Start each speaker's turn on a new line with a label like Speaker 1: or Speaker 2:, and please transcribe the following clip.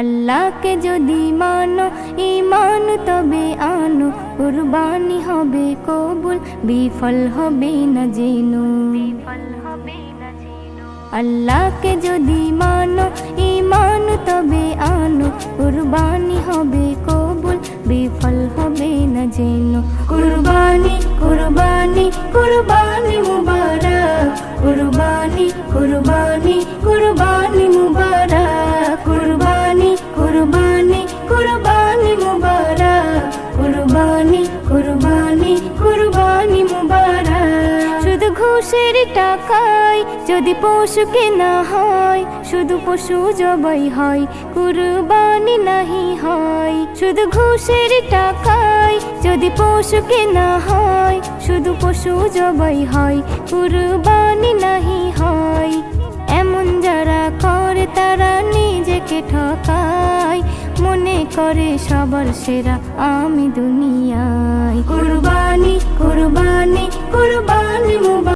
Speaker 1: আল্লাহকে যদি মানো ঈমান তবে আনো, কুরবানি হবে কবুল, বিফল হবে না জেনো। আল্লাহকে যদি মানো ঈমান তবে আনো, কুরবানি হবে কবুল, বিফল হবে না জেনো। কুরবানি কুরবানি কুরবানি মুবারক, কুরবানি কুরবানি কুরবানি মুবারক, কুরবানি কুরবানি কুরবানি মুবারক, কুরবানি কুরবানি কুরবানি মুবারক। শুধু ঘুষের টাকায় যদি পশু কেনা হয়, শুধু পশু জবাই হয়, কুরবানি নাহি হয়। শুধু ঘুষের টাকায় যদি পশু কেনা হয়, শুধু পশু জবাই হয়, কুরবানি নাহি হয়। এমন যারা করে তারা নিজেকে ঠকায়, মনে করে সবার সেরা আমি দুনিয়ায়। কুরবানি